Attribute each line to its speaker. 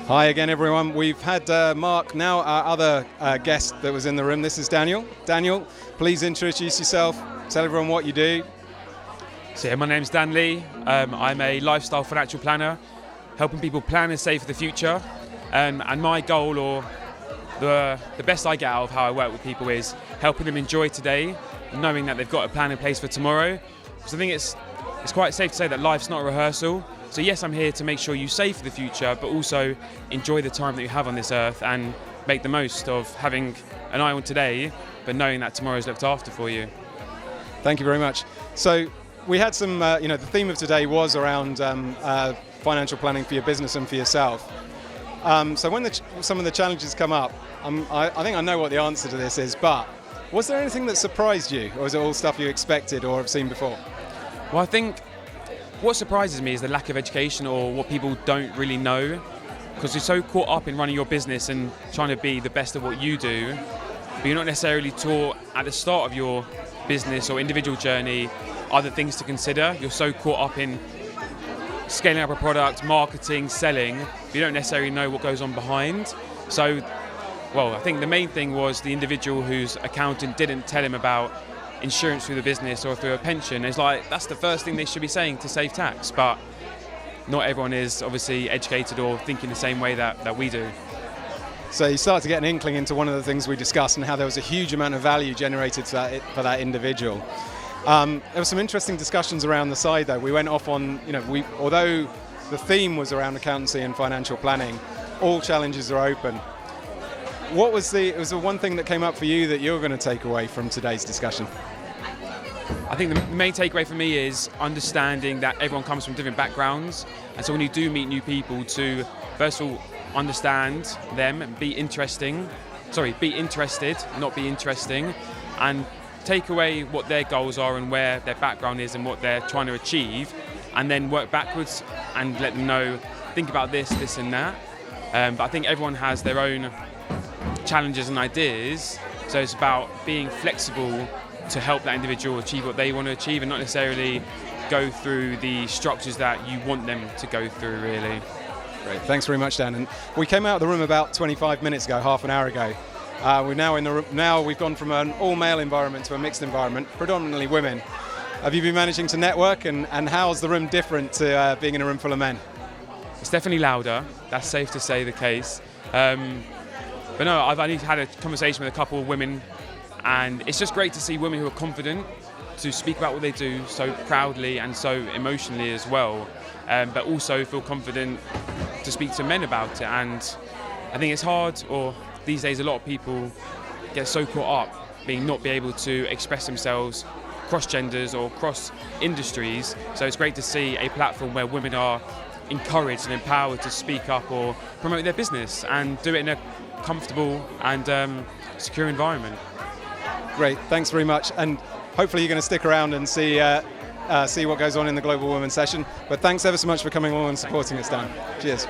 Speaker 1: Hi again, everyone. We've had Mark, now our other guest that was in the room. This is Daniel. Daniel, please introduce yourself. Tell everyone what you do.
Speaker 2: So yeah, my name's Dan Lee. I'm a lifestyle financial planner, helping people plan and save for the future. And my goal, or the best I get out of how I work with people, is helping them enjoy today, knowing that they've got a plan in place for tomorrow. Because I think it's quite safe to say that life's not a rehearsal. So yes, I'm here to make sure you save for the future, but also enjoy the time that you have on this earth and make the most of having an eye on today, but knowing that tomorrow's looked after for you.
Speaker 1: Thank you very much. So we had some, the theme of today was around financial planning for your business and for yourself. So when some of the challenges come up, I think I know what the answer to this is, but was there anything that surprised you, or is it all stuff you expected or have seen before?
Speaker 2: Well, I think what surprises me is the lack of education, or what people don't really know, because you're so caught up in running your business and trying to be the best at what you do, but you're not necessarily taught at the start of your business or individual journey other things to consider. You're so caught up in scaling up a product, marketing, selling, but you don't necessarily know what goes on behind. So, I think the main thing was the individual whose accountant didn't tell him about insurance through the business or through a pension. It's like, that's the first thing they should be saying to save tax, but not everyone is obviously educated or thinking the same way that we do.
Speaker 1: So you start to get an inkling into one of the things we discussed and how there was a huge amount of value generated for that individual. There were some interesting discussions around the side though. We went off on, although the theme was around accountancy and financial planning, all challenges are open. What was the one thing that came up for you that you're going to take away from today's discussion?
Speaker 2: I think the main takeaway for me is understanding that everyone comes from different backgrounds, and so when you do meet new people, to first of all understand them and be interested, not be interesting, and take away what their goals are and where their background is and what they're trying to achieve, and then work backwards and let them know, think about this and that. But I think everyone has their own challenges and ideas, so it's about being flexible to help that individual achieve what they want to achieve, and not necessarily go through the structures that you want them to go through, really.
Speaker 1: Great, thanks very much, Dan. And we came out of the room about 25 minutes ago, half an hour ago. We're now in the room. Now we've gone from an all-male environment to a mixed environment, predominantly women. Have you been managing to network, and how's the room different to being in a room full of men?
Speaker 2: It's definitely louder. That's safe to say the case. But no, I've only had a conversation with a couple of women, and it's just great to see women who are confident to speak about what they do so proudly and so emotionally as well, but also feel confident to speak to men about it. And I think it's hard, or these days a lot of people get so caught up not be able to express themselves cross genders or cross industries. So it's great to see a platform where women are encouraged and empowered to speak up or promote their business and do it in a comfortable and secure environment.
Speaker 1: Great, thanks very much, and hopefully you're going to stick around and see what goes on in the Global Women's Session. But thanks ever so much for coming along and supporting us, Dan. Cheers.